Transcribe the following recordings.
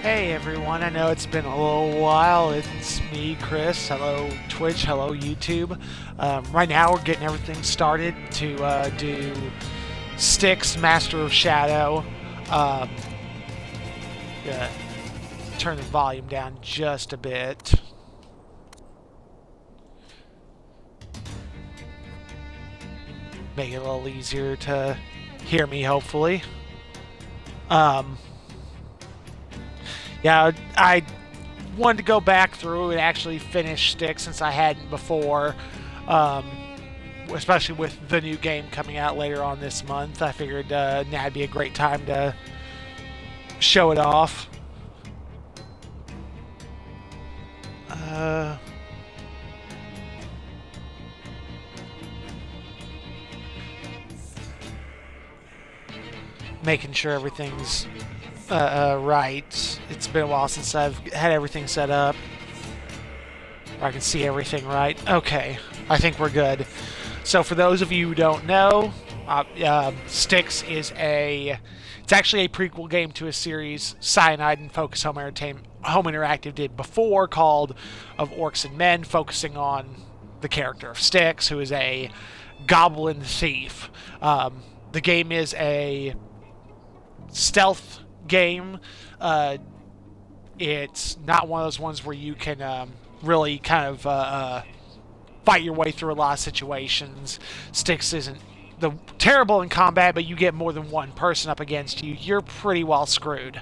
Hey everyone, I know it's been a little while. It's me, Chris. Hello, Twitch. Hello, YouTube. Right now, we're getting everything started to do Styx, Master of Shadow. Um, yeah, turn the volume down just a bit. Make it a little easier to hear me, hopefully. Um, Yeah, I wanted to go back through and actually finish Styx since I hadn't before, um, especially with the new game coming out later on this month. I figured now would be a great time to show it off. Making sure everything's right. It's been a while since I've had everything set up. I can see everything right. Okay, I think we're good. So for those of you who don't know, Styx is it's actually a prequel game to a series Cyanide and Focus Home Interactive did before, called Of Orcs and Men, focusing on the character of Styx, who is a goblin thief. The game is a stealth game. It's not one of those ones where you can really kind of fight your way through a lot of situations. Styx isn't terrible in combat, but you get more than one person up against you, you're pretty well screwed.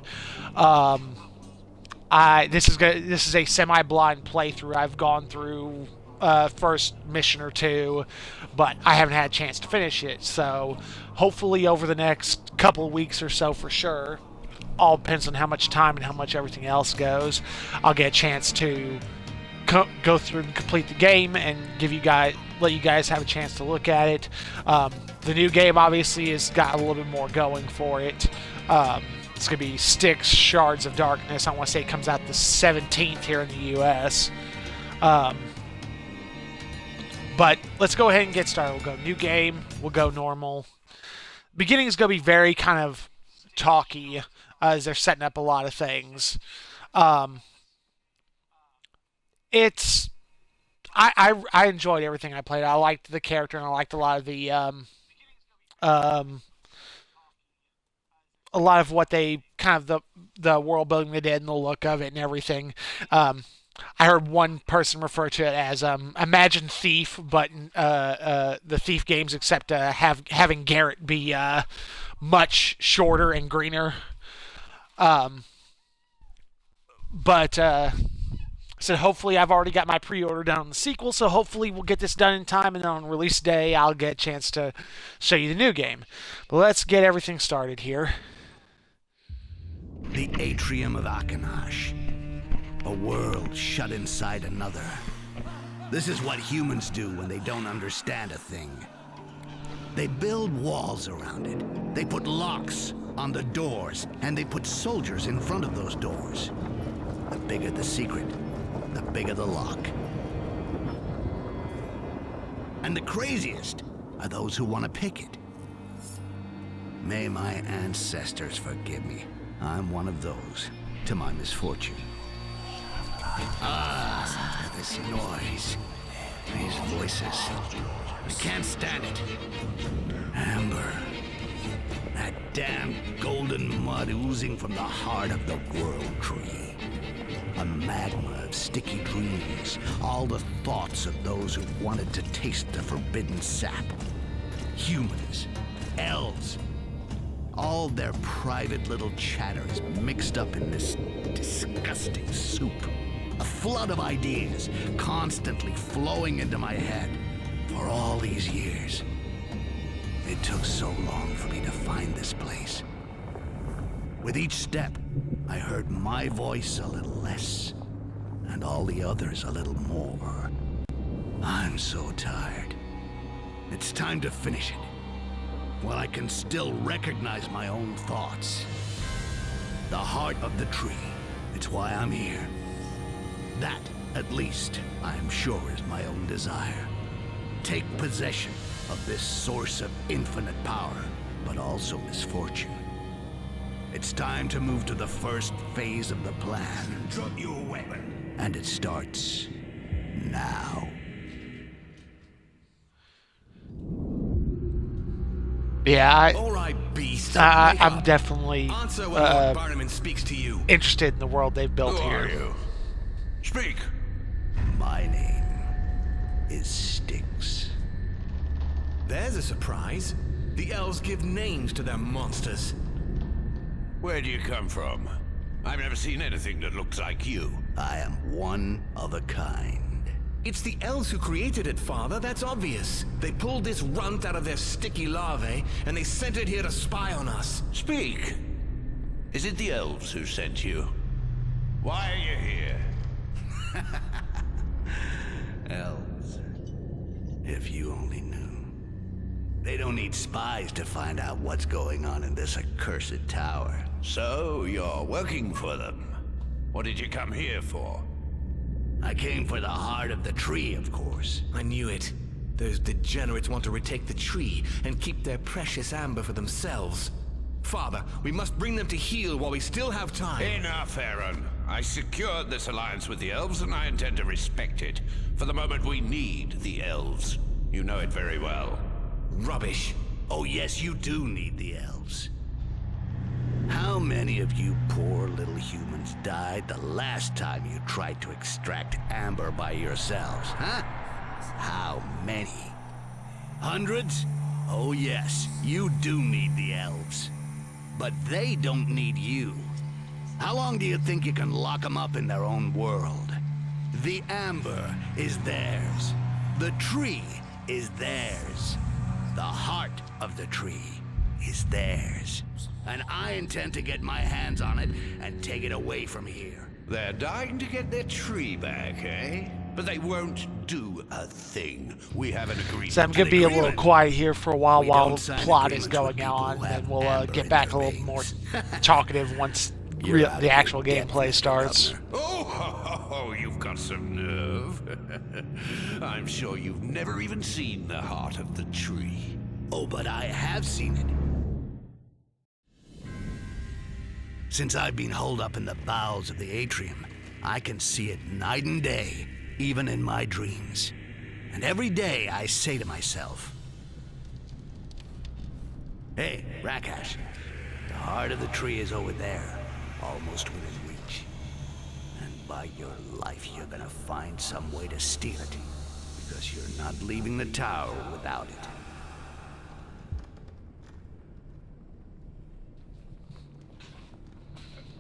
This is a semi-blind playthrough. I've gone through first mission or two, but I haven't had a chance to finish it. So hopefully over the next couple of weeks or so, for sure, all depends on how much time and how much everything else goes, I'll get a chance to go through and complete the game and let you guys have a chance to look at it. The new game obviously has got a little bit more going for it. It's going to be Styx, Shards of Darkness. I want to say it comes out the 17th here in the US. But let's go ahead and get started. We'll go new game. We'll go normal. Beginning is going to be very kind of talky as they're setting up a lot of things. I enjoyed everything I played. I liked the character and I liked a lot of what they kind of the world building they did and the look of it and everything. I heard one person refer to it as Imagine Thief, but the Thief games, except having Garrett be much shorter and greener. So hopefully I've already got my pre-order done on the sequel, so hopefully we'll get this done in time, and then on release day I'll get a chance to show you the new game. But let's get everything started here. The atrium of Akanash. A world shut inside another. This is what humans do when they don't understand a thing. They build walls around it. They put locks on the doors, and they put soldiers in front of those doors. The bigger the secret, the bigger the lock. And the craziest are those who want to pick it. May my ancestors forgive me. I'm one of those, to my misfortune. This noise. These voices. I can't stand it. Amber. That damn golden mud oozing from the heart of the world tree. A magma of sticky dreams. All the thoughts of those who wanted to taste the forbidden sap. Humans. Elves. All their private little chatter is mixed up in this disgusting soup. A flood of ideas constantly flowing into my head for all these years. It took so long for me to find this place. With each step, I heard my voice a little less, and all the others a little more. I'm so tired. It's time to finish it, while I can still recognize my own thoughts. The heart of the tree. It's why I'm here. That, at least, I am sure is my own desire. Take possession of this source of infinite power, but also misfortune. It's time to move to the first phase of the plan. Drop your weapon. And it starts now. Yeah, All right, beast. I'm definitely Answer when Lord Barnum speaks to you. interested in the world they've built Who here. are you? Speak. My name is Styx. There's a surprise. The elves give names to their monsters. Where do you come from? I've never seen anything that looks like you. I am one of a kind. It's the elves who created it, Father. That's obvious. They pulled this runt out of their sticky larvae, and they sent it here to spy on us. Speak. Is it the elves who sent you? Why are you here? Elves. If you only knew. They don't need spies to find out what's going on in this accursed tower. So, you're working for them. What did you come here for? I came for the heart of the tree, of course. I knew it. Those degenerates want to retake the tree and keep their precious amber for themselves. Father, we must bring them to heel while we still have time. Enough, Aaron. I secured this alliance with the elves, and I intend to respect it. For the moment, we need the elves. You know it very well. Rubbish. Oh yes, you do need the elves. How many of you poor little humans died the last time you tried to extract amber by yourselves, huh? How many? Hundreds? Oh yes, you do need the elves. But they don't need you. How long do you think you can lock them up in their own world? The amber is theirs. The tree is theirs. The heart of the tree is theirs. And I intend to get my hands on it and take it away from here. They're dying to get their tree back, eh? But they won't do a thing. We have an agreement. So I'm going to be a little quiet here for a while We while don't sign plot is agreements with going people on, who and have we'll amber get in back a their little more veins. talkative once You're out the of actual your depth, gameplay Mr. starts. Governor. Oh, you've got some nerve. I'm sure you've never even seen the heart of the tree. Oh, but I have seen it. Since I've been holed up in the bowels of the atrium, I can see it night and day, even in my dreams. And every day I say to myself, hey, Rakash, the heart of the tree is over there, almost within reach. And by your life, you're gonna find some way to steal it, because you're not leaving the tower without it.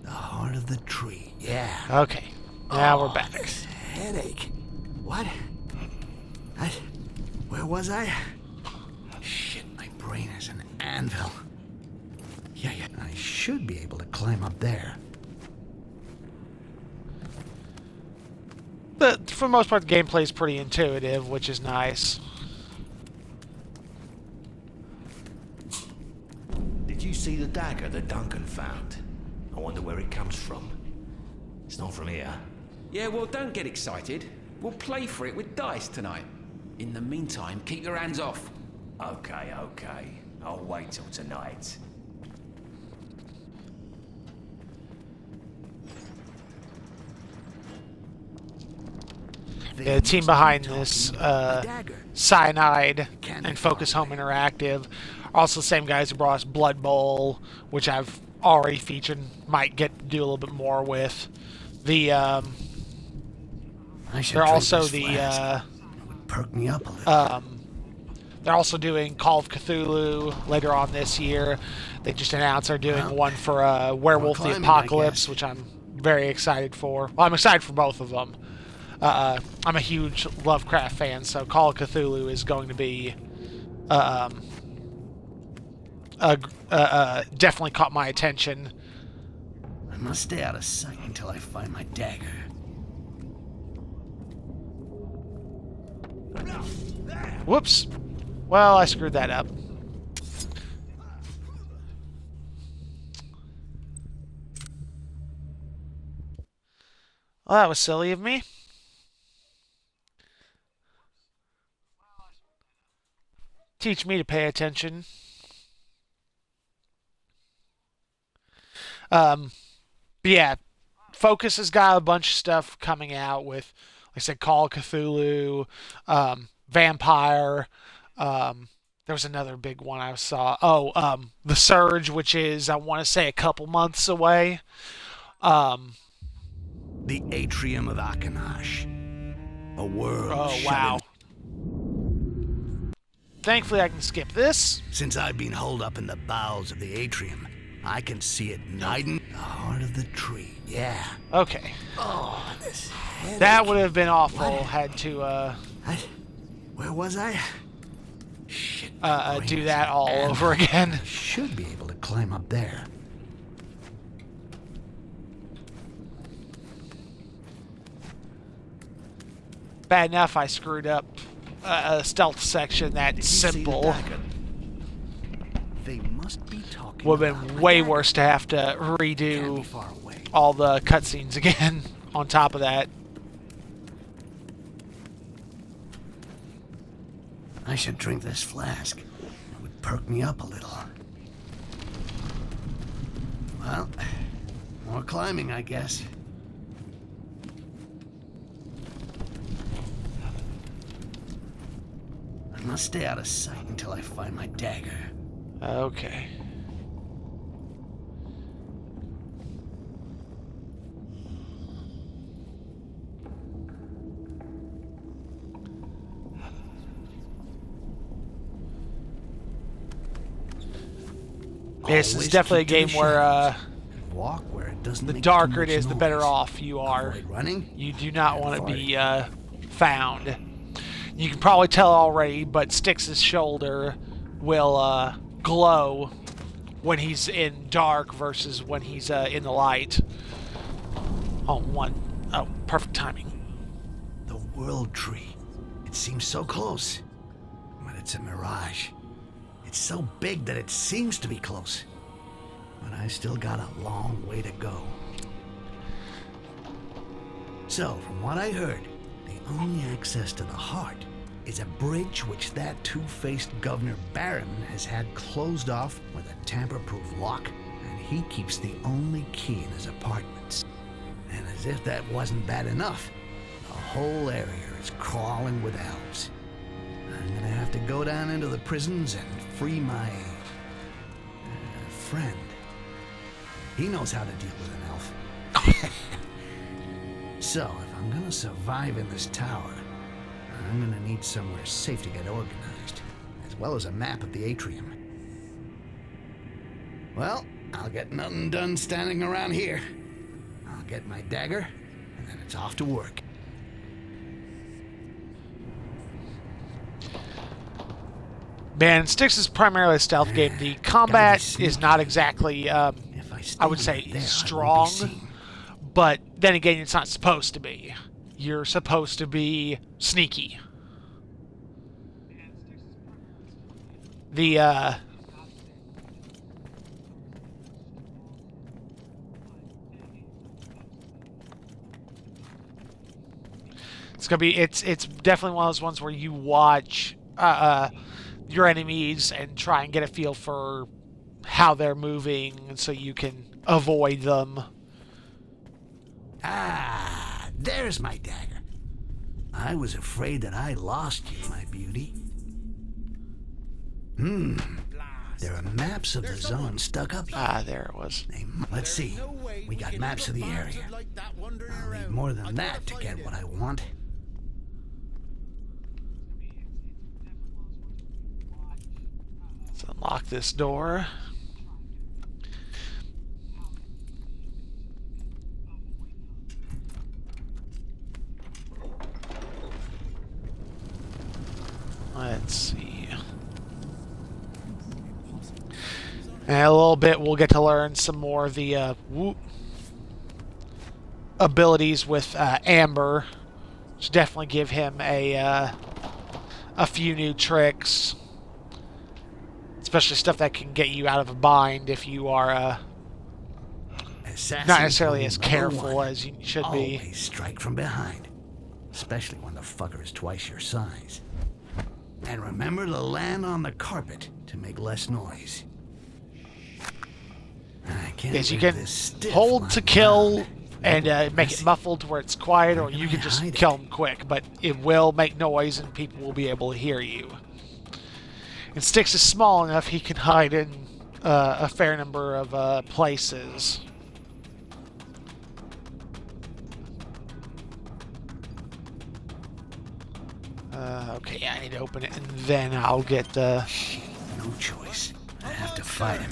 The heart of the tree, yeah. Okay, now we're back. Headache. What? Where was I? Shit, my brain is an anvil. Yeah, I should be able to climb up there. But for the most part, the gameplay is pretty intuitive, which is nice. Did you see the dagger that Duncan found? I wonder where it comes from. It's not from here. Yeah, well, don't get excited. We'll play for it with dice tonight. In the meantime, keep your hands off. Okay. I'll wait till tonight. The team behind this, Cyanide and Focus Home Interactive, are also the same guys who brought us Blood Bowl, which I've already featured, might get to do a little bit more with. They're also the Perk me up a little. they're also doing Call of Cthulhu later on this year. They just announced they're doing one for Werewolf the climbing, I Apocalypse, guess. which I'm very excited for. Well, I'm excited for both of them. I'm a huge Lovecraft fan, so Call of Cthulhu is going to be definitely caught my attention. I must stay out of sight until I find my dagger. Whoops. Well, I screwed that up. Well, that was silly of me. Teach me to pay attention. But yeah, Focus has got a bunch of stuff coming out with, like I said, Call of Cthulhu, Vampire. There was another big one I saw. Oh, The Surge, which is, I want to say, a couple months away. The Atrium of Akanash. A world Oh, shut wow. in. Thankfully, I can skip this. Since I've been holed up in the bowels of the atrium, I can see it night and the heart of the tree. Yeah. Okay. Oh, this headache. That would have been awful. What? Had to Where was I? Shit. do that all over again. I should be able to climb up there. Bad enough I screwed up a stealth section that Did you see the simple. dagger? They must be talking. Would have about been my way dagger. worse to have to Can't be redo far away. all the cutscenes again on top of that. I should drink this flask. It would perk me up a little. Well, more climbing, I guess. I must stay out of sight until I find my dagger. Okay. This is Always definitely a keep to game the where shadows. Walk where it doesn't the make darker too it much is, the better noise. off you are. Avoid running. You do not and want to be farting. found. You can probably tell already, but Styx's shoulder will glow when he's in dark versus when he's in the light. Oh, perfect timing. The world tree. It seems so close, but it's a mirage. It's so big that it seems to be close, but I still got a long way to go. So, from what I heard, the only access to the heart is a bridge which that two-faced Governor Baron has had closed off with a tamper-proof lock, and he keeps the only key in his apartments. And as if that wasn't bad enough, the whole area is crawling with elves. I'm gonna have to go down into the prisons and free my friend. He knows how to deal with an elf. So, if I'm gonna survive in this tower, I'm gonna need somewhere safe to get organized, as well as a map of the atrium. Well, I'll get nothing done standing around here. I'll get my dagger, and then it's off to work. Man, Styx is primarily a stealth game. The combat is not exactly, If I, I would say, strong. But then again, it's not supposed to be. You're supposed to be sneaky. The, it's definitely one of those ones where you watch your enemies and try and get a feel for how they're moving so you can avoid them. Ah, there's my dagger. I was afraid that I lost you, my beauty. There are maps of the zone stuck up here. Ah, there it was. Let's see. We got maps of the area. I'll need more than that to get what I want. Let's unlock this door. Let's see. In a little bit, we'll get to learn some more of the abilities with Amber, which definitely give him a few new tricks, especially stuff that can get you out of a bind if you are not necessarily as careful as you should be. Always strike from behind, especially when the fucker is twice your size. And remember to land on the carpet to make less noise. I can't is you break can this stiff hold like to kill mud. and make it muffled to where it's quiet, or you can just kill them quick, but it will make noise and people will be able to hear you. And Styx is small enough he can hide in a fair number of places. Okay, yeah, I need to open it, and then I'll get the... No choice. I have to fight him.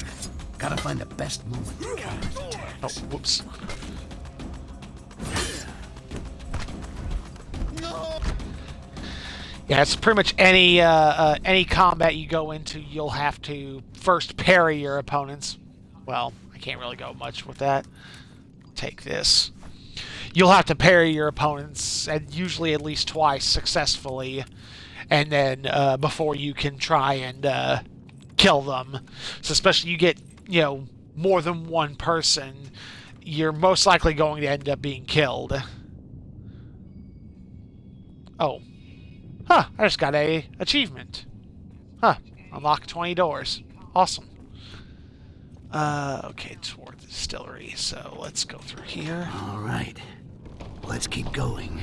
Gotta find the best moment to counter his attacks. Oh, whoops. Yeah, it's pretty much any combat you go into, you'll have to first parry your opponents. Well, I can't really go much with that. Take this. You'll have to parry your opponents, and usually at least twice successfully, and then before you can try and kill them. So especially you get, more than one person, you're most likely going to end up being killed. Oh. Huh, I just got a achievement. Huh, unlock 20 doors. Awesome. Okay, toward the distillery, so let's go through here. All right. Let's keep going.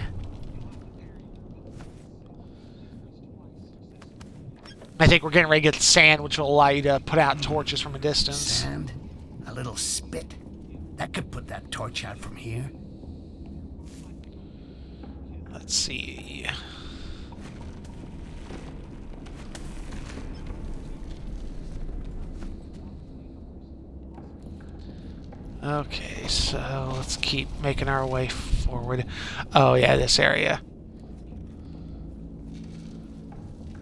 I think we're getting ready to get sand, which will allow you to put out torches from a distance. Sand? A little spit? That could put that torch out from here. Let's see. Okay, so let's keep making our way forward. Oh yeah, this area.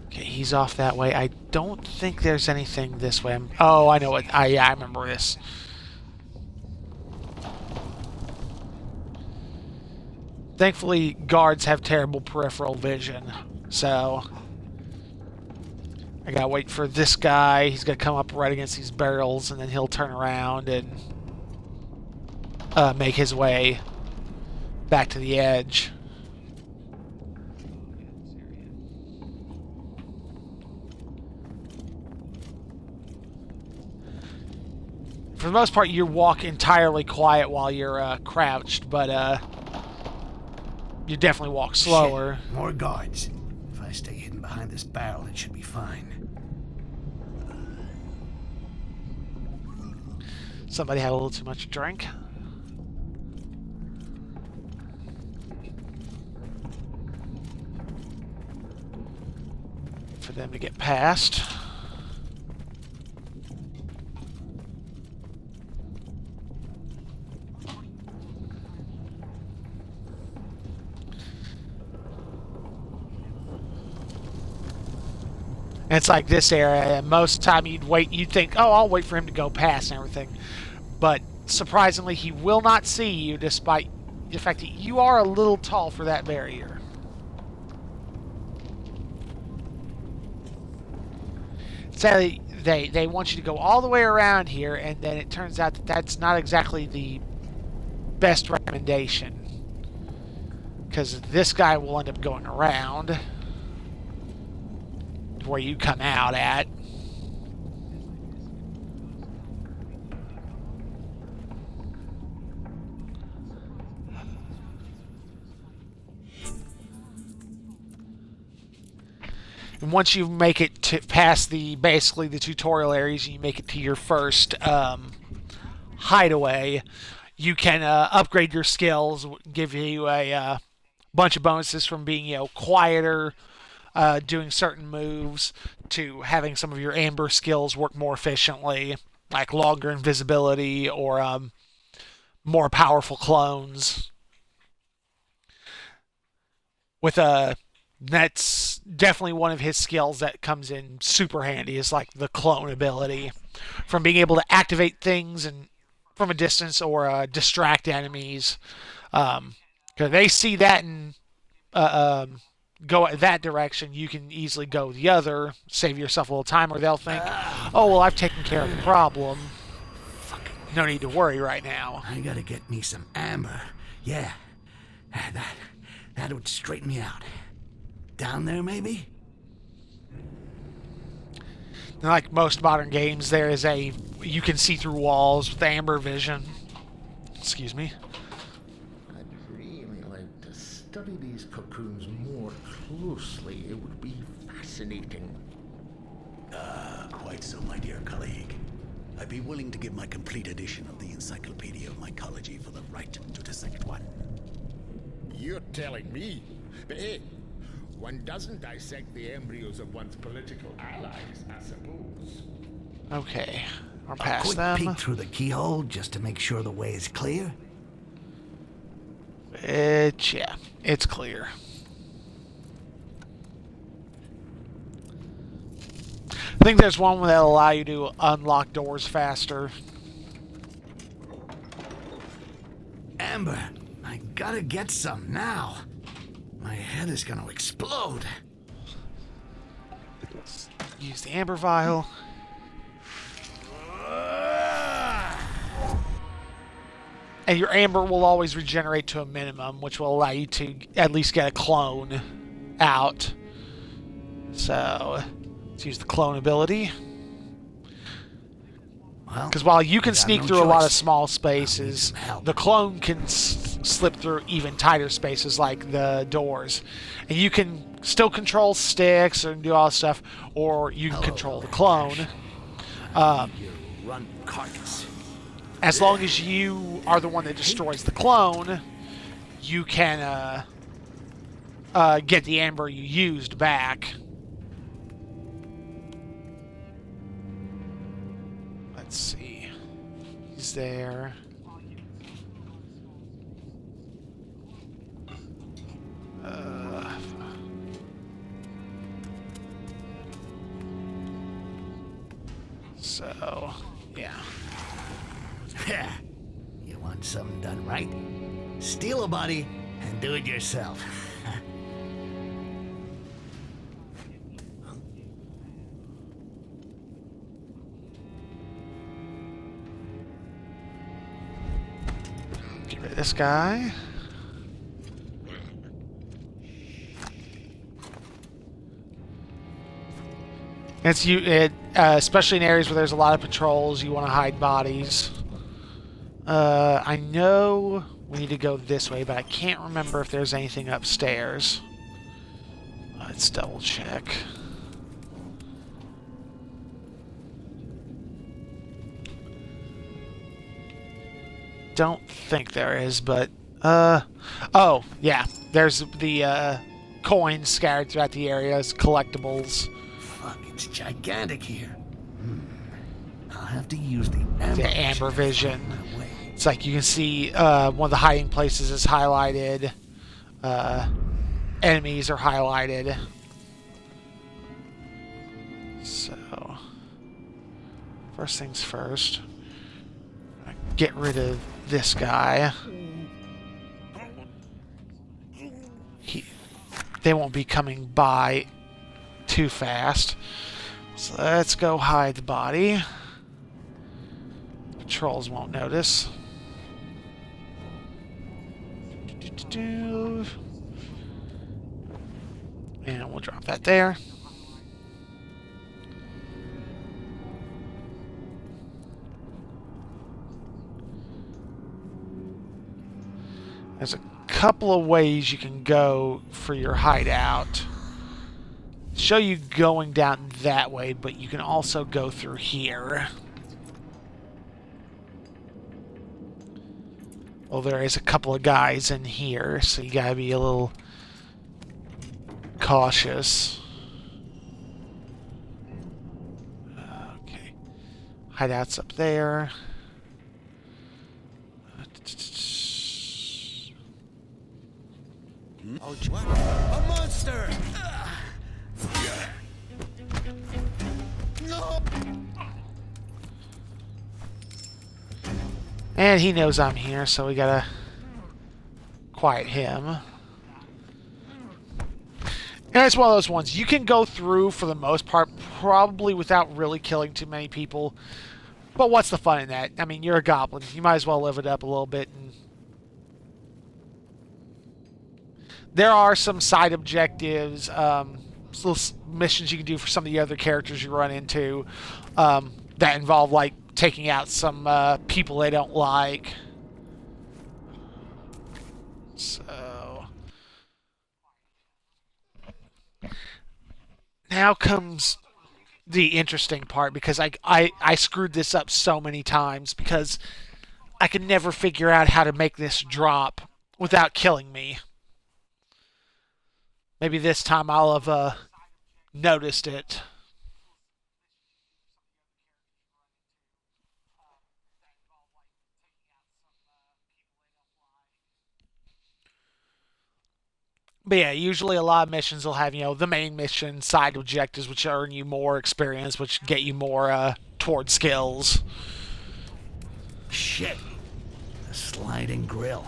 Okay, he's off that way. I don't think there's anything this way. Oh, I know what. Yeah, I remember this. Thankfully, guards have terrible peripheral vision, so I gotta wait for this guy. He's gonna come up right against these barrels, and then he'll turn around and make his way back to the edge. For the most part, you walk entirely quiet while you're crouched, but you definitely walk slower. Shit, more guards. If I stay hidden behind this barrel, it should be fine. Somebody had a little too much to drink. For them to get past. And it's like this area, most of the time you'd think, oh, I'll wait for him to go past and everything. But surprisingly, he will not see you despite the fact that you are a little tall for that barrier. Sadly, they want you to go all the way around here, and then it turns out that that's not exactly the best recommendation. Because this guy will end up going around where you come out at. And once you make it to past basically the tutorial areas, you make it to your first hideaway, you can upgrade your skills, give you a bunch of bonuses from being quieter, doing certain moves, to having some of your amber skills work more efficiently, like longer invisibility or more powerful clones. With that's definitely one of his skills that comes in super handy, is like the clone ability, from being able to activate things and from a distance or distract enemies. Because they see that and go that direction, you can easily go the other, save yourself a little time, or they'll think, oh, well, I've taken care of the problem. No need to worry right now. I gotta get me some amber. Yeah, that would straighten me out. Down there, maybe? Like most modern games, there is a you can see through walls with amber vision. Excuse me. I'd really like to study these cocoons more closely. It would be fascinating. Quite so, my dear colleague. I'd be willing to give my complete edition of the Encyclopedia of Mycology for the right to dissect one. You're telling me? But hey, one doesn't dissect the embryos of one's political allies, I suppose. Okay, we're A past quick them. peek through the keyhole just to make sure the way is clear. Yeah, it's clear. I think there's one that'll allow you to unlock doors faster. Amber, I gotta get some now. My head is gonna explode. Use the amber vial. And your amber will always regenerate to a minimum, which will allow you to at least get a clone out. So, let's use the clone ability. Well, Because while you can we got sneak no through a lot of choice. small I'll need spaces, some help. the clone can slip through even tighter spaces like the doors. And you can still control Styx and do all that stuff, or you can control the clone. Your runt carcass. As long as you are the one that destroys the clone, you can get the amber you used back. Let's see. He's there. So, yeah. You want something done right? Steal a body and do it yourself. Get rid of this guy. Especially in areas where there's a lot of patrols, you want to hide bodies. I know we need to go this way, but I can't remember if there's anything upstairs. Let's double check. Don't think there is, but oh yeah, there's the coins scattered throughout the areas, collectibles. Fuck, it's gigantic here. I'll have to use the Amber vision. to find my way. It's like you can see one of the hiding places is highlighted. Enemies are highlighted. So, first things first. Get rid of this guy. They won't be coming by too fast. So let's go hide the body. Patrols won't notice. And we'll drop that there. There's a couple of ways you can go for your hideout. Show you going down that way, but you can also go through here. Well, there is a couple of guys in here, so you gotta be a little cautious. Okay. Hideout's up there. Oh, what? A monster! No! And he knows I'm here, so we gotta quiet him. And it's one of those ones you can go through for the most part, probably without really killing too many people. But what's the fun in that? I mean, you're a goblin. You might as well live it up a little bit. And there are some side objectives missions you can do for some of the other characters you run into that involve like taking out some people they don't like. So now comes the interesting part, because I screwed this up so many times because I could never figure out how to make this drop without killing me. Maybe this time I'll have noticed it. But yeah, usually a lot of missions will have, the main mission, side objectives, which earn you more experience, which get you more toward skills. Shit. The sliding grill.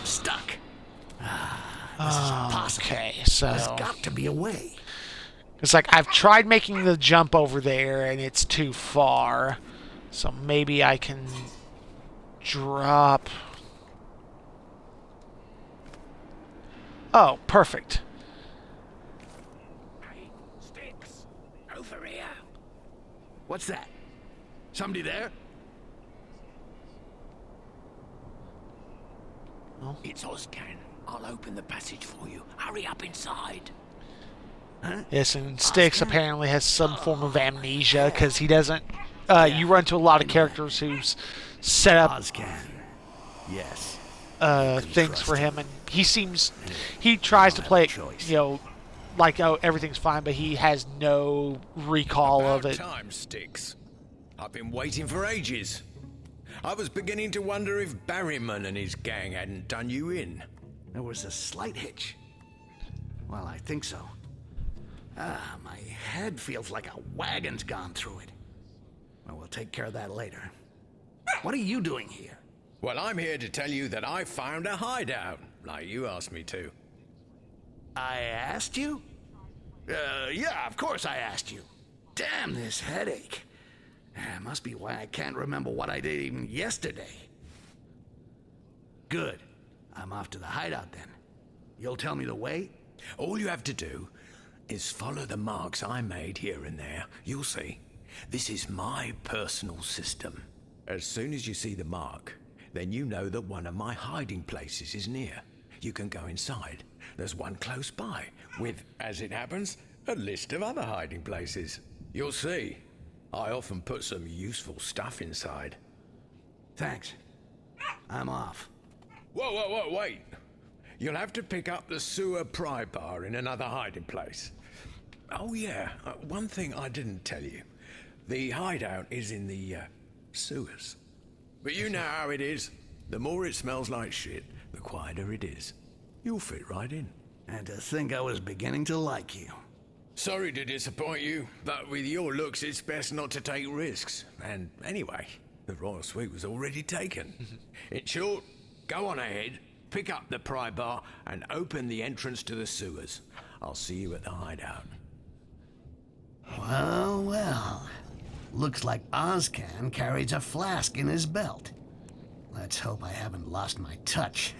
Stuck. This is impossible. Okay, so There's got to be a way. it's like I've tried making the jump over there and it's too far. So maybe I can drop. Oh, perfect. Hey, Styx. Over here. What's that? Somebody there? Oh. It's Ozcan. I'll open the passage for you. Hurry up inside. Yes, and Styx apparently has some form of amnesia because he doesn't. You run into a lot of characters who's set up Ozcan. Yes. things for him, and he tries to play it, like everything's fine, but he has no recall of it. Time, Styx. I've been waiting for ages. I was beginning to wonder if Barryman and his gang hadn't done you in. There was a slight hitch. Well, I think so. My head feels like a wagon's gone through it. Well, we'll take care of that later. What are you doing here? Well, I'm here to tell you that I found a hideout, like you asked me to. I asked you? Yeah, of course I asked you. Damn this headache. Must be why I can't remember what I did even yesterday. Good. I'm off to the hideout then. You'll tell me the way? All you have to do is follow the marks I made here and there. You'll see. This is my personal system. As soon as you see the mark, then you know that one of my hiding places is near. You can go inside. There's one close by, with, as it happens, a list of other hiding places. You'll see. I often put some useful stuff inside. Thanks. I'm off. Whoa, wait. You'll have to pick up the sewer pry bar in another hiding place. Oh yeah, one thing I didn't tell you. The hideout is in the sewers. But you know how it is. The more it smells like shit, the quieter it is. You'll fit right in. And to think I was beginning to like you. Sorry to disappoint you, but with your looks, it's best not to take risks. And anyway, the royal suite was already taken. In short, go on ahead, pick up the pry bar, and open the entrance to the sewers. I'll see you at the hideout. Well. Looks like Ozcan carries a flask in his belt. Let's hope I haven't lost my touch.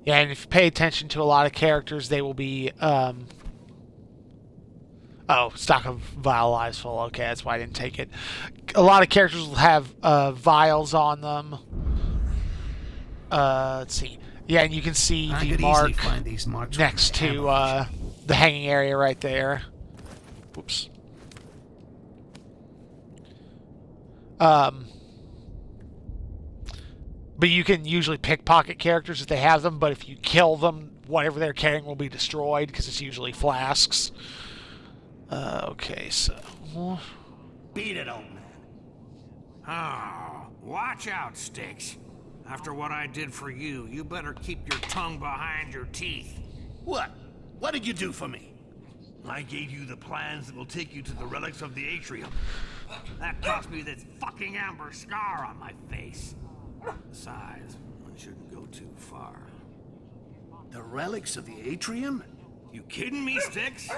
Yeah, and if you pay attention to a lot of characters, they will be, stock of vial lives full. Okay, that's why I didn't take it. A lot of characters will have vials on them. Let's see. Yeah, and you can see the mark next to the hanging area right there. Whoops. But you can usually pickpocket characters if they have them, but if you kill them, whatever they're carrying will be destroyed, because it's usually flasks. Okay, so... Beat it, old man. Oh, watch out, Styx. After what I did for you, you better keep your tongue behind your teeth. What? What did you do for me? I gave you the plans that will take you to the relics of the atrium. That cost me this fucking amber scar on my face. Besides, one shouldn't go too far. The relics of the atrium? You kidding me, Styx?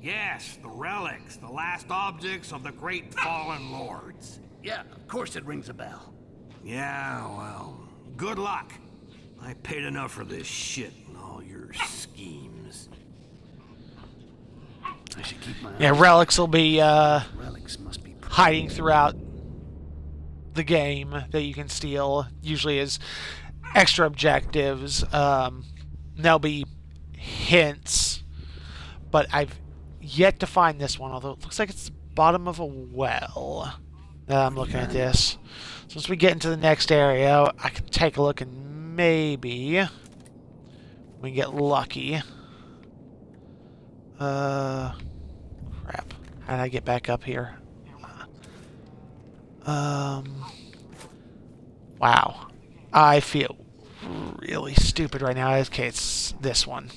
Yes, the relics, the last objects of the great fallen lords. Yeah, of course it rings a bell. Yeah, well, good luck. I paid enough for this shit and all your schemes. should keep my Yeah, eyes relics will be relics must be hiding throughout the game that you can steal, usually as extra objectives. There'll be hints, but I've yet to find this one, although it looks like it's the bottom of a well. I'm looking at this. So once we get into the next area, I can take a look and maybe we can get lucky. Crap. How did I get back up here? Wow. I feel really stupid right now. Okay, it's this one.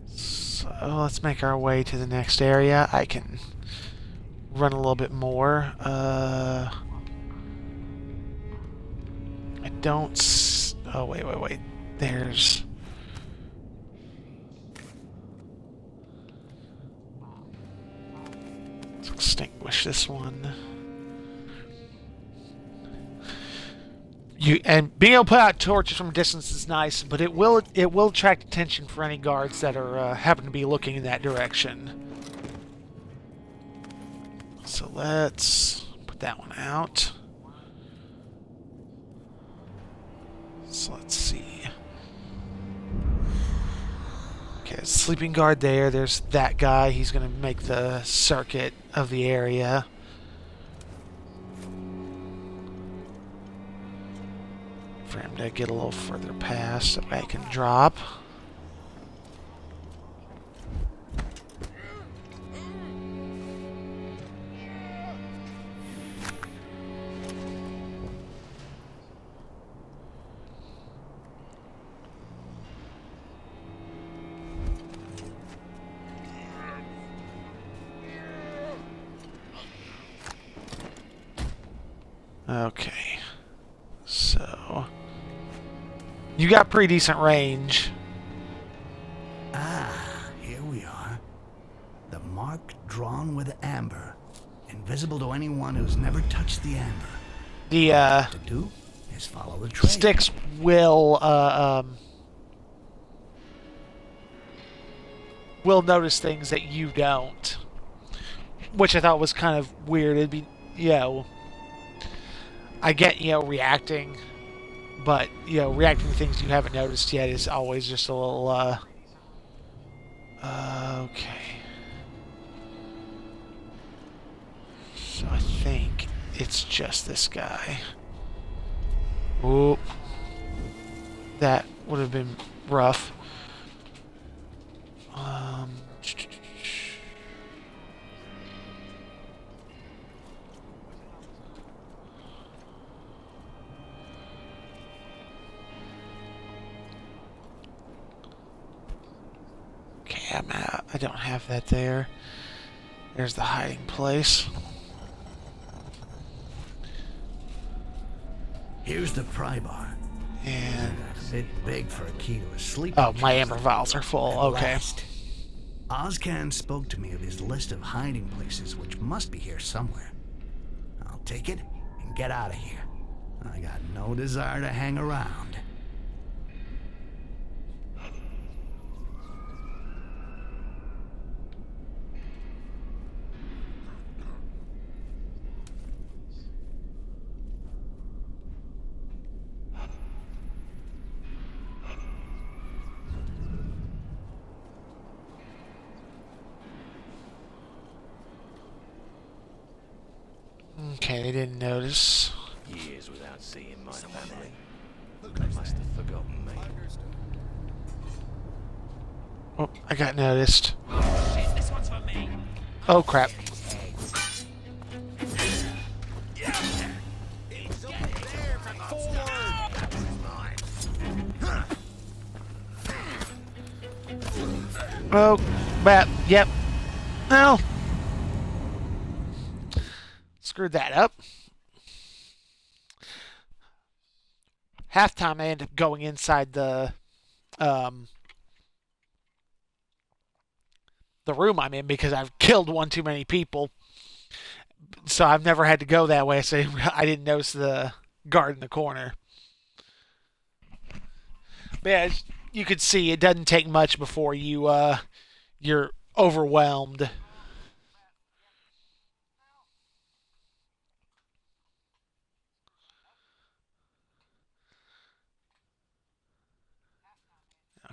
So let's make our way to the next area. I can run a little bit more. I don't... Oh, wait. There's... Let's extinguish this one. And being able to put out torches from a distance is nice, but it will attract attention for any guards that are happen to be looking in that direction. So let's put that one out. So let's see. Okay, sleeping guard there. There's that guy. He's going to make the circuit of the area. For him to get a little further past so I can drop. Okay. So... You got pretty decent range. Ah, here we are. The mark drawn with amber. Invisible to anyone who's never touched the amber. The, What to do is follow the trail. Styx will notice things that you don't. Which I thought was kind of weird. It'd be, I get, reacting. But, reacting to things you haven't noticed yet is always just a little, okay. So I think it's just this guy. Oop. That would have been rough. Okay, I'm out. I don't have that there. There's the hiding place. Here's the pry bar. And... A bit big for a key to a sleeping oh, my chest. amber vials are full. At Okay. last, Ozcan spoke to me of his list of hiding places, which must be here somewhere. I'll take it and get out of here. I got no desire to hang around. Okay, they didn't notice. Years without seeing my family. They must have forgotten me. Oh, I got noticed. Shit, this one's for me. Oh, crap. Oh, bat. Yep. Well. Screwed that up. Halftime, I end up going inside the room I'm in because I've killed one too many people. So I've never had to go that way, so I didn't notice the guard in the corner. But yeah, you could see it doesn't take much before you're overwhelmed.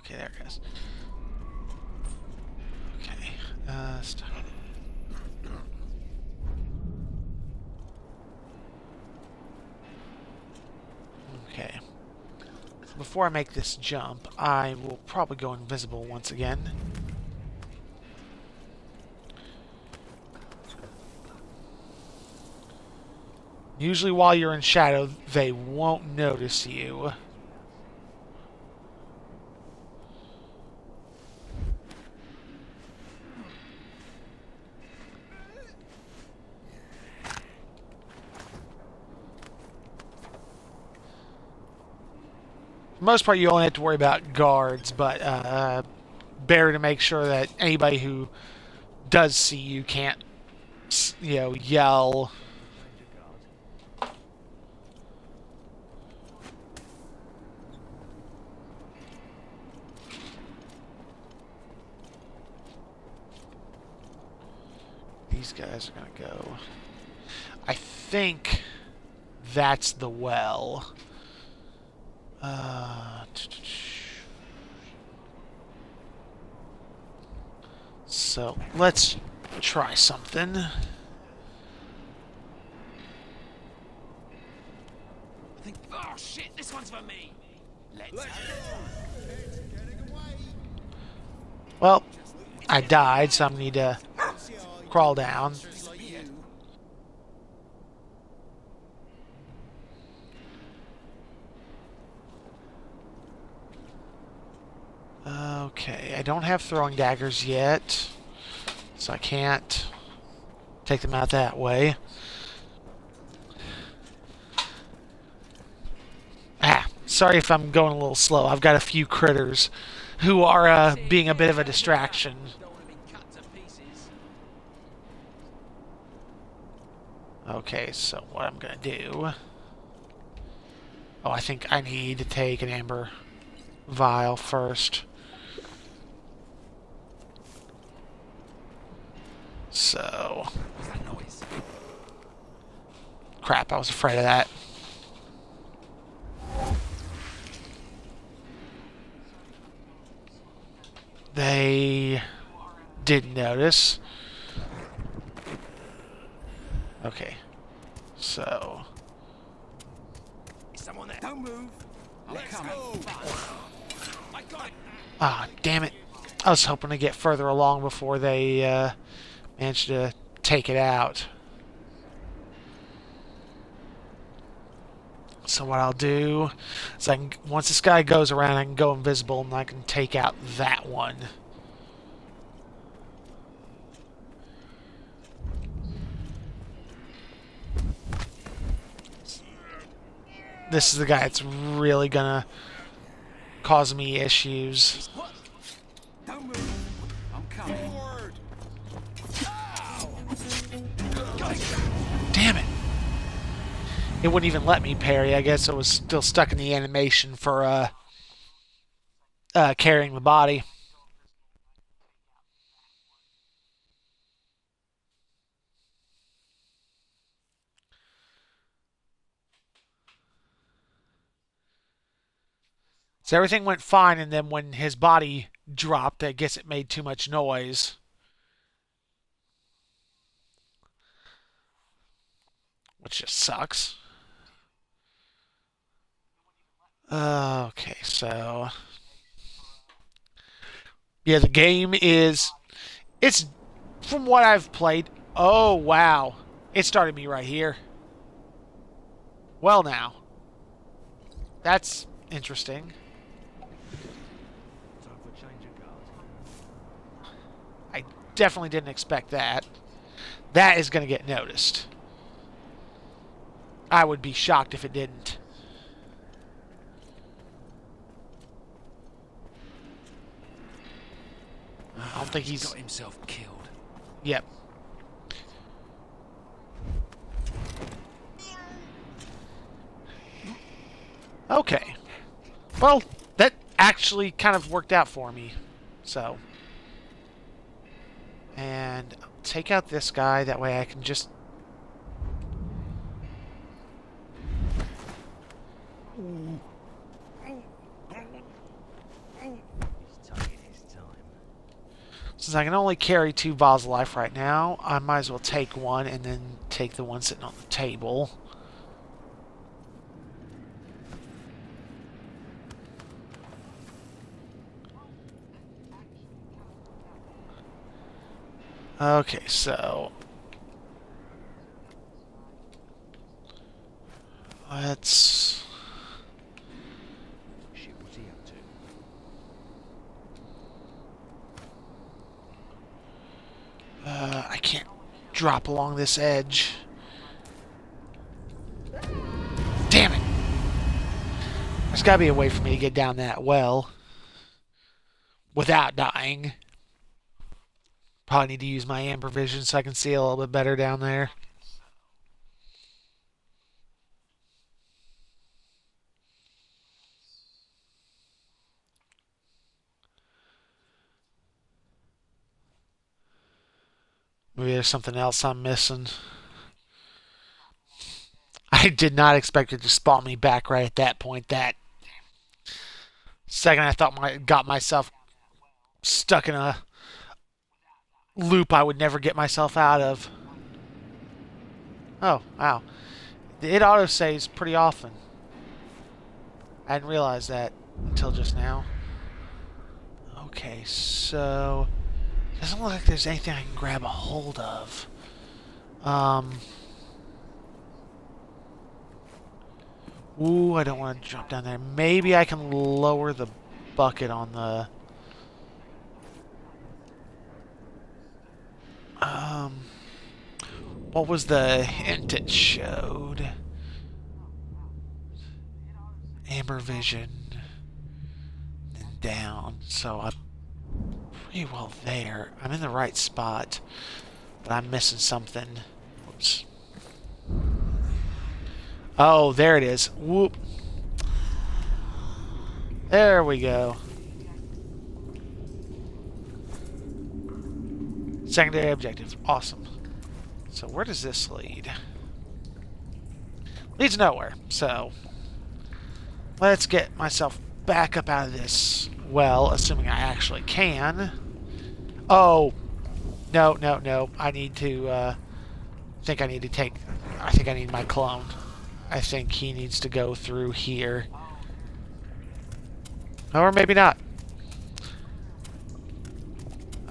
Okay, there it goes. Okay, stop. Okay. Before I make this jump, I will probably go invisible once again. Usually while you're in shadow, they won't notice you. For the most part, you only have to worry about guards, but better to make sure that anybody who does see you can't, yell. These guys are gonna go. I think that's the well. So let's try something. Oh shit, this one's for me. Let's go. Well, I died, so I need to crawl down. Okay, I don't have throwing daggers yet, so I can't take them out that way. Sorry if I'm going a little slow. I've got a few critters who are being a bit of a distraction. Okay, so what I'm gonna do... Oh, I think I need to take an amber vial first. So... Crap, I was afraid of that. They didn't notice. Okay. So... Is someone there? Don't move. Let's go. I got it. Ah, damn it. I was hoping to get further along before they managed to take it out. So what I'll do is once this guy goes around, I can go invisible and I can take out that one. This is the guy that's really gonna cause me issues. Don't move. I'm coming. Damn it. It wouldn't even let me parry. I guess it was still stuck in the animation for carrying the body. So everything went fine, and then when his body dropped, I guess it made too much noise. Which just sucks. Okay, so... Yeah, the game is... It's... From what I've played... Oh, wow. It started me right here. Well, now. That's interesting. I definitely didn't expect that. That is going to get noticed. I would be shocked if it didn't. I don't think he's got himself killed. Yep. Okay. Well, that actually kind of worked out for me. So. And I'll take out this guy. That way I can just... Since I can only carry 2 vials of life right now, I might as well take one and then take the one sitting on the table. Okay, so... let's... Shit, what's he up to? I can't drop along this edge. Damn it! There's gotta be a way for me to get down that well without dying. Probably need to use my amber vision so I can see a little bit better down there. Maybe there's something else I'm missing. I did not expect it to spawn me back right at that point. That second I thought I got myself stuck in a loop I would never get myself out of. Oh, wow. It autosaves pretty often. I hadn't realized that until just now. Okay, so... doesn't look like there's anything I can grab a hold of. Ooh, I don't want to jump down there. Maybe I can lower the bucket on the... what was the hint it showed? Amber vision. And down. So I'm pretty well there. I'm in the right spot. But I'm missing something. Whoops. Oh, there it is. Whoop. There we go. Secondary objective. Awesome. So where does this lead? Leads nowhere. So let's get myself back up out of this well, assuming I actually can. Oh. No, no, no. I need to, I think I need my clone. I think he needs to go through here. Or maybe not.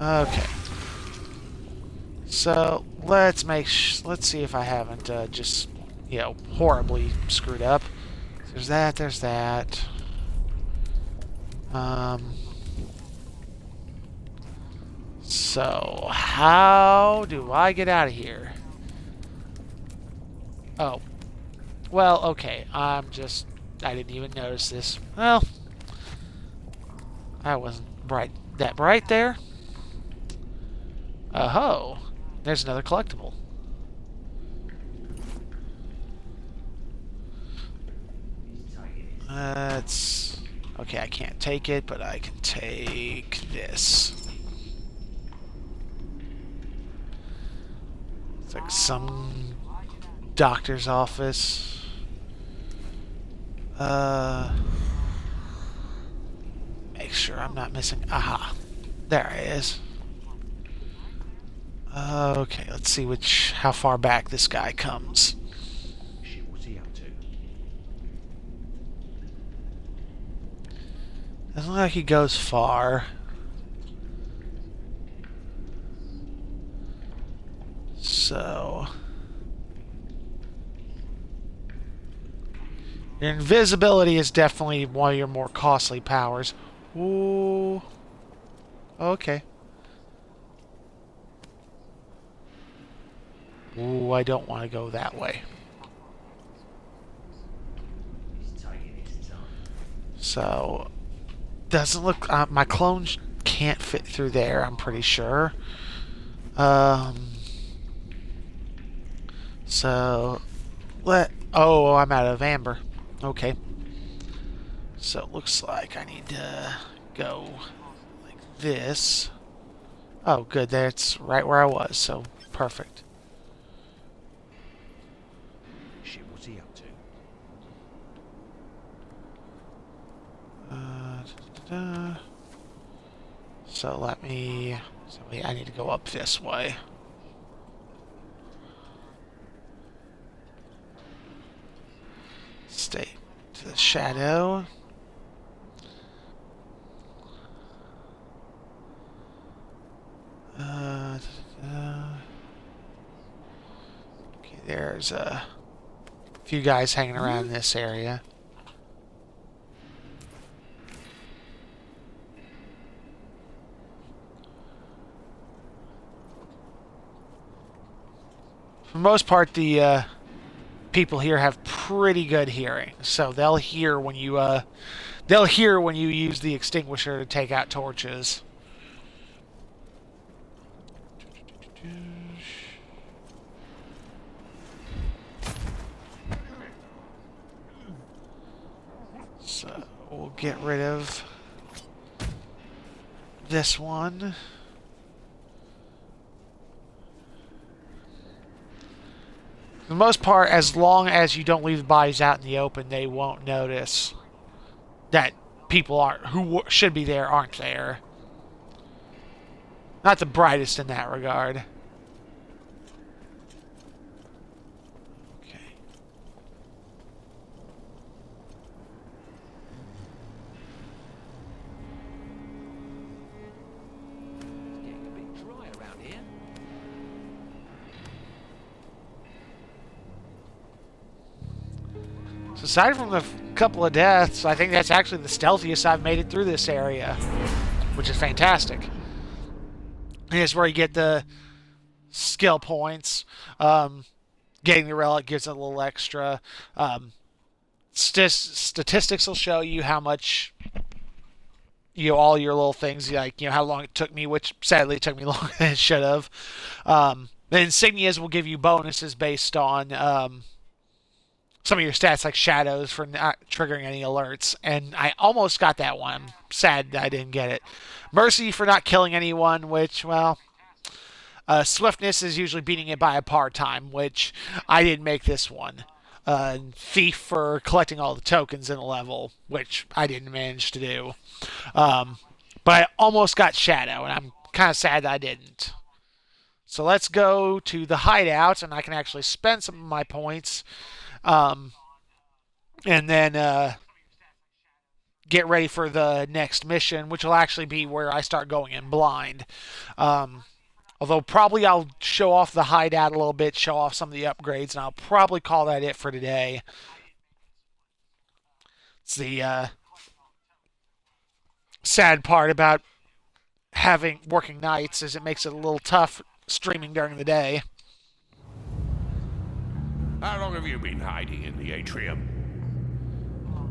Okay. So, let's see if I haven't just, you know, horribly screwed up. There's that, there's that. So, how do I get out of here? Oh. Well, okay. I didn't even notice this. Well, I wasn't that bright there. Oh, there's another collectible. Okay, I can't take it, but I can take this. It's like some doctor's office. Make sure I'm not missing. Aha. There it is. Okay, let's see how far back this guy comes. Shit, what's he up to? Doesn't look like he goes far. So... your invisibility is definitely one of your more costly powers. Ooh. Okay. Ooh, I don't want to go that way. So, doesn't look... my clone can't fit through there, I'm pretty sure. So, oh, I'm out of amber. Okay. So it looks like I need to go like this. Oh, good. That's right where I was, so perfect. Shit, what's he up to? Da-da-da. So let me... So I need to go up this way. Stay to the shadow. Okay, there's a few guys hanging around in this area. For the most part, the people here have pretty good hearing, so they'll hear when you use the extinguisher to take out torches. So we'll get rid of this one. For the most part, as long as you don't leave the bodies out in the open, they won't notice that people who should be there aren't there. Not the brightest in that regard. Okay. It's getting a bit dry around here. So aside from the couple of deaths, I think that's actually the stealthiest I've made it through this area, which is fantastic. Here's where you get the skill points. Getting the relic gives it a little extra. Statistics will show you how much, all your little things, like, how long it took me, which sadly took me longer than it should have. The insignias will give you bonuses based on some of your stats, like shadows, for not triggering any alerts. And I almost got that one. I'm sad that I didn't get it. Mercy for not killing anyone, which, well... swiftness is usually beating it by a par time, which I didn't make this one. Thief for collecting all the tokens in a level, which I didn't manage to do. But I almost got Shadow, and I'm kind of sad that I didn't. So let's go to the hideout, and I can actually spend some of my points. And then get ready for the next mission, which will actually be where I start going in blind. Although probably I'll show off the hideout a little bit, show off some of the upgrades, and I'll probably call that it for today. It's the sad part about working nights is it makes it a little tough streaming during the day. How long have you been hiding in the atrium?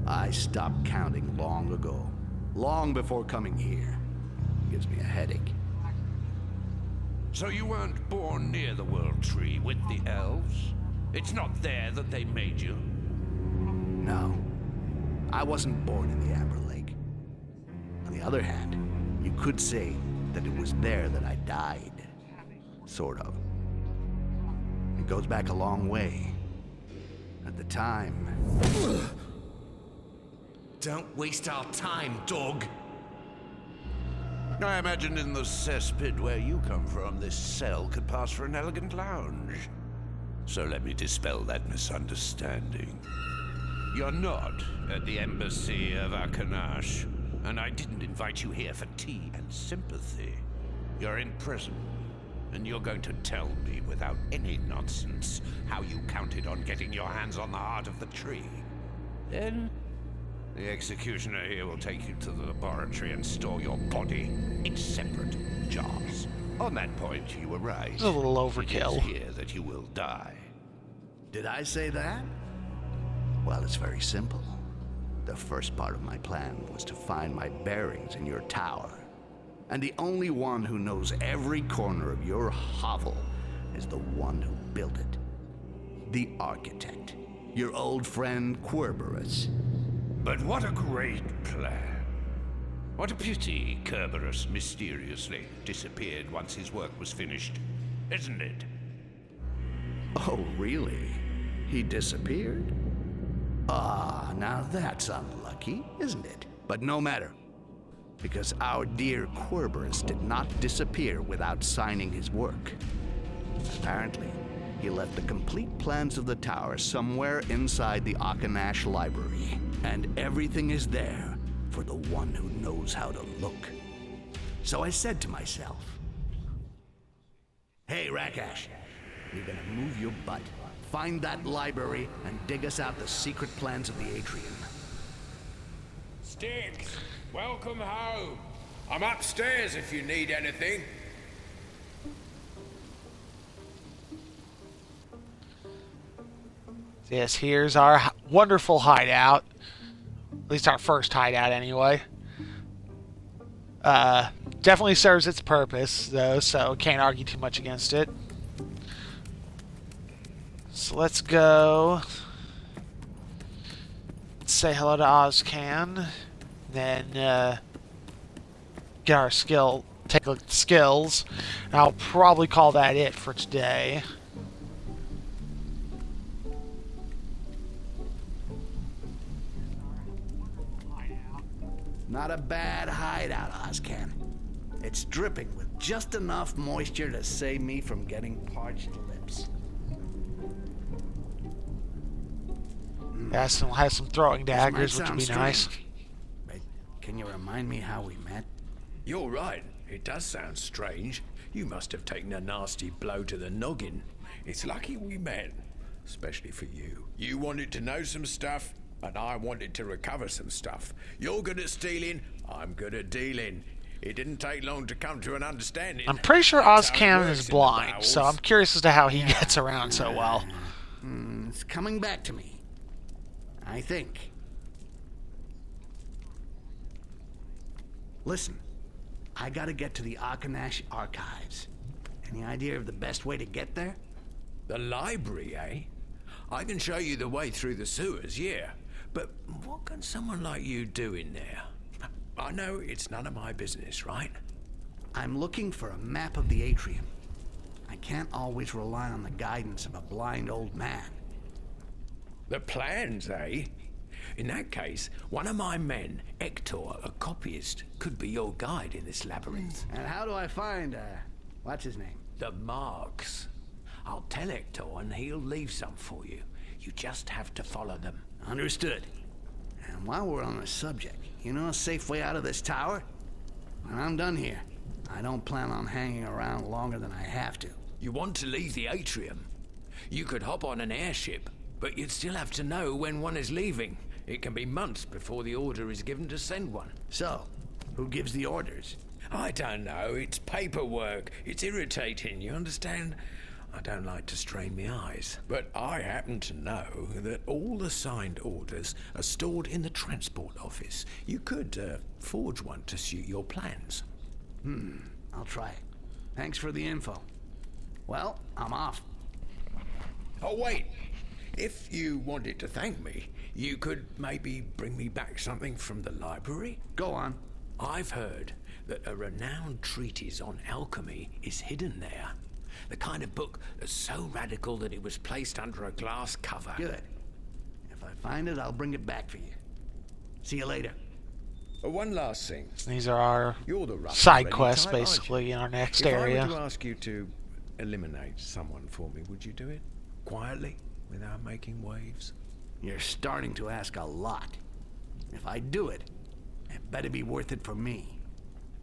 I stopped counting long ago. Long before coming here. Gives me a headache. So you weren't born near the World Tree with the elves? It's not there that they made you? No. I wasn't born in the Amber Lake. On the other hand, you could say that it was there that I died. Sort of. It goes back a long way. At the time... Don't waste our time, dog. I imagine in the cesspit where you come from, this cell could pass for an elegant lounge. So let me dispel that misunderstanding. You're not at the embassy of Akanash, and I didn't invite you here for tea and sympathy. You're in prison, and you're going to tell me without any nonsense how you counted on getting your hands on the heart of the tree. Then the executioner here will take you to the laboratory and store your body in separate jars. On that point, you were right. It's a little overkill. It is here that you will die. Did I say that? Well, it's very simple. The first part of my plan was to find my bearings in your tower. And the only one who knows every corner of your hovel is the one who built it. The architect. Your old friend Querberus. But what a great plan. What a pity Kerberos mysteriously disappeared once his work was finished, isn't it? Oh, really? He disappeared? Ah, now that's unlucky, isn't it? But no matter. Because our dear Kerberos did not disappear without signing his work. Apparently, he left the complete plans of the tower somewhere inside the Akanash library. And everything is there for the one who knows how to look. So I said to myself, hey, Rakash, you're gonna move your butt, find that library, and dig us out the secret plans of the Atrium. Styx, welcome home. I'm upstairs if you need anything. Yes, here's our wonderful hideout. At least our first hideout, anyway. Definitely serves its purpose, though, so can't argue too much against it. So let's go. Say hello to Ozcan. Then get our skill. Take a look at the skills. And I'll probably call that it for today. Not a bad hideout, Ozcan. It's dripping with just enough moisture to save me from getting parched lips. Yeah, has some throwing daggers, which would be Sounds nice. strange, but can you remind me how we met? You're right. It does sound strange. You must have taken a nasty blow to the noggin. It's lucky we met. Especially for you. You wanted to know some stuff, and I wanted to recover some stuff. You're good at stealing, I'm good at dealing. It didn't take long to come to an understanding. I'm pretty sure That's how it Ozcan works is in the blind, so bowels. I'm curious as to how he gets around so well. It's coming back to me. I think. Listen, I gotta get to the Akanash archives. Any idea of the best way to get there? The library, eh? I can show you the way through the sewers, yeah. But what can someone like you do in there? I know it's none of my business, right? I'm looking for a map of the Atrium. I can't always rely on the guidance of a blind old man. The plans, eh? In that case, one of my men, Hector, a copyist, could be your guide in this labyrinth. And how do I find, what's his name? The marks. I'll tell Hector and he'll leave some for you. You just have to follow them. Understood. And while we're on the subject, you know a safe way out of this tower? When I'm done here, I don't plan on hanging around longer than I have to. You want to leave the atrium? You could hop on an airship, but you'd still have to know when one is leaving. It can be months before the order is given to send one. So, who gives the orders? I don't know. It's paperwork. It's irritating, you understand? I don't like to strain my eyes, but I happen to know that all the signed orders are stored in the transport office. You could forge one to suit your plans. I'll try it. Thanks for the info. Well, I'm off. Oh, wait. If you wanted to thank me, you could maybe bring me back something from the library? Go on. I've heard that a renowned treatise on alchemy is hidden there. The kind of book that's so radical that it was placed under a glass cover. Good. If I find it, I'll bring it back for you. See you later. One last thing. These are our You're the rough side and ready quests, type, aren't basically, you? in our next If area. I were to ask you to eliminate someone for me, would you do it? Quietly, without making waves? You're starting to ask a lot. If I do it, it better be worth it for me.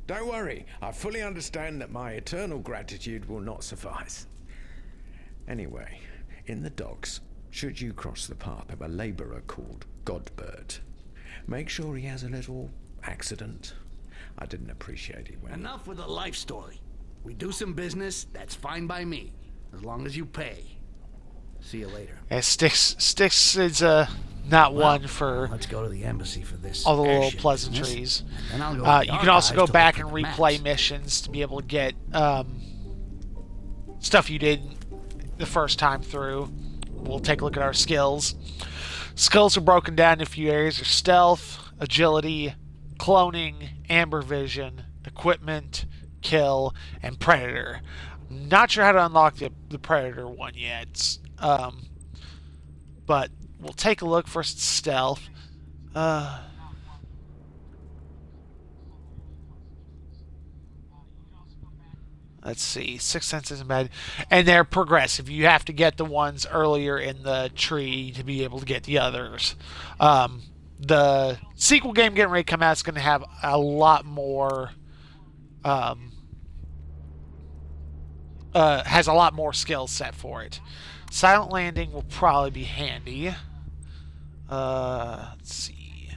Don't worry, I fully understand that my eternal gratitude will not suffice. Anyway, in the docks, should you cross the path of a labourer called Godbert, make sure he has a little accident. I didn't appreciate it when... Enough with the life story. We do some business, that's fine by me, as long as you pay. See you later. Yeah, Styx is not one for Let's go to the embassy for this. all the little airship pleasantries. business, and then I'll go to the You can also go archives to back look and at the replay maps. missions to be able to get stuff you did the first time through. We'll take a look at our skills. Skills are broken down in a few areas: of stealth, agility, cloning, amber vision, equipment, kill, and predator. Not sure how to unlock the predator one yet, but we'll take a look. First, stealth. Let's see, Sixth Sense isn't bad, and they're progressive. You have to get the ones earlier in the tree to be able to get the others. The sequel game getting ready to come out is going to have a lot more, has a lot more skills set for it. Silent Landing will probably be handy. Let's see,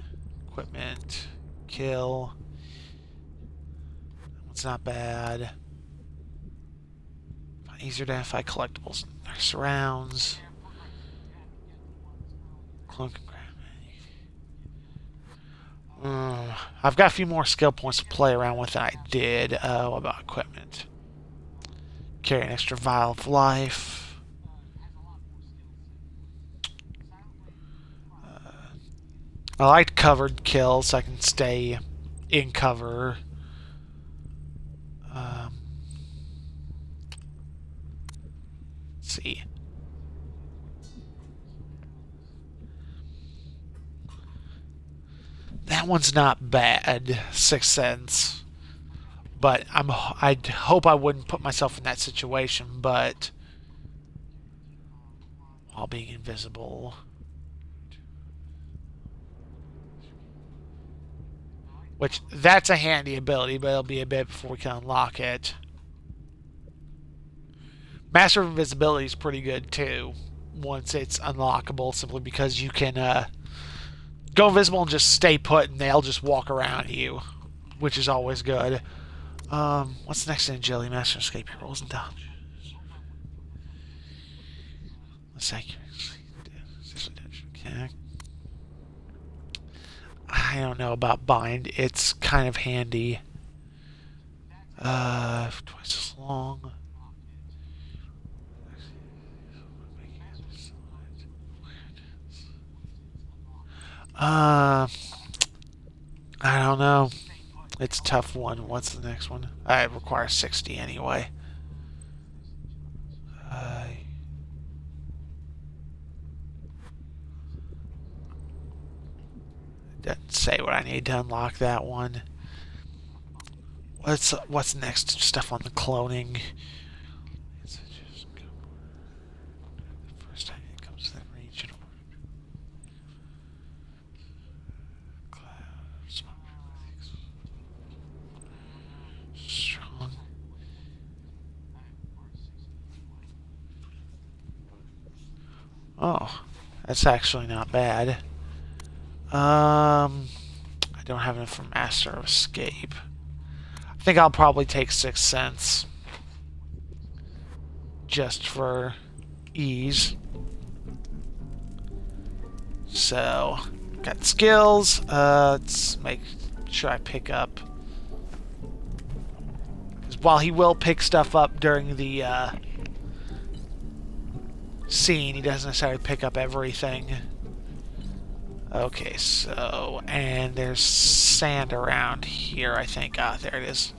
equipment, kill. It's not bad. Easier to identify collectibles in their surrounds. Clunk and grab. I've got a few more skill points to play around with than I did. What about equipment? Carry an extra vial of life. I like covered kills so I can stay in cover. See. That one's not bad, Sixth Sense, but I'd hope I wouldn't put myself in that situation, but while being invisible. Which, that's a handy ability, but it'll be a bit before we can unlock it. Master of Invisibility is pretty good too once it's unlockable, simply because you can go invisible and just stay put and they'll just walk around you, which is always good. What's next in agility? Master Escape rolls and dodges. Okay. I don't know about bind. It's kind of handy. Twice as long. I don't know. It's a tough one. What's the next one? It requires 60 anyway. Doesn't say what I need to unlock that one. What's next? Stuff on the cloning. First time it comes to the regional. Strong. Oh, that's actually not bad. I don't have enough for Master of Escape. I think I'll probably take Sixth Sense just for ease. So, got skills. Let's make sure I pick up. Because while he will pick stuff up during the scene, he doesn't necessarily pick up everything. Okay, so, and there's sand around here, I think. Ah, there it is.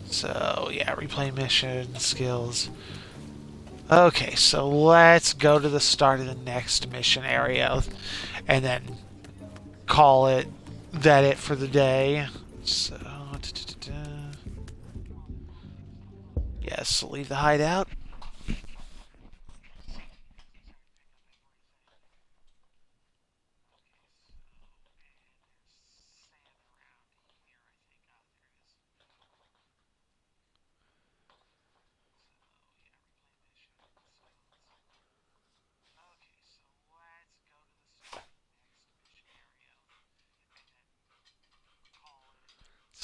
So, yeah, replay mission, skills. Okay, so let's go to the start of the next mission area, and then call it for the day. So, yes, leave the hideout.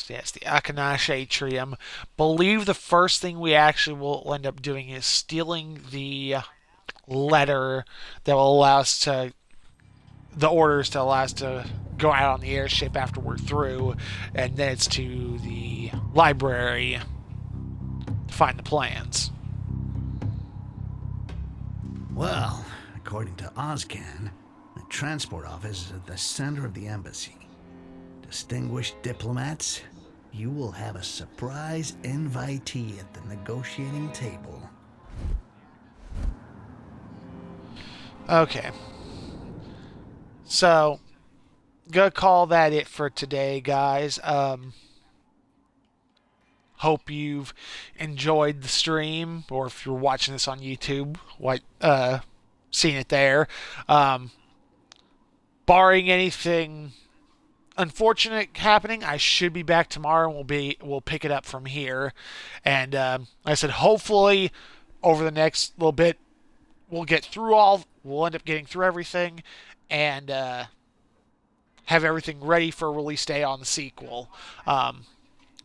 Yes, the Akanash Atrium. Believe the first thing we actually will end up doing is stealing the letter that will allow us to, the orders to allow us to go out on the airship after we're through, and then it's to the library to find the plans. Well, According to Ozcan, the transport office is at the center of the embassy. Distinguished diplomats, you will have a surprise invitee at the negotiating table. Okay. So, gonna call that it for today, guys. Hope you've enjoyed the stream, or if you're watching this on YouTube, seeing it there. Barring anything unfortunate happening, I should be back tomorrow, and we'll pick it up from here. And like I said, hopefully over the next little bit, we'll end up getting through everything, and have everything ready for release day on the sequel. And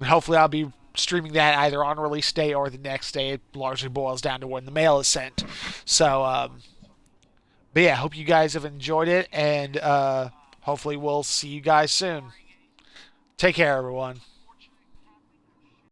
hopefully I'll be streaming that either on release day or the next day. It largely boils down to when the mail is sent. So, but yeah, hope you guys have enjoyed it, and hopefully we'll see you guys soon. Take care, everyone.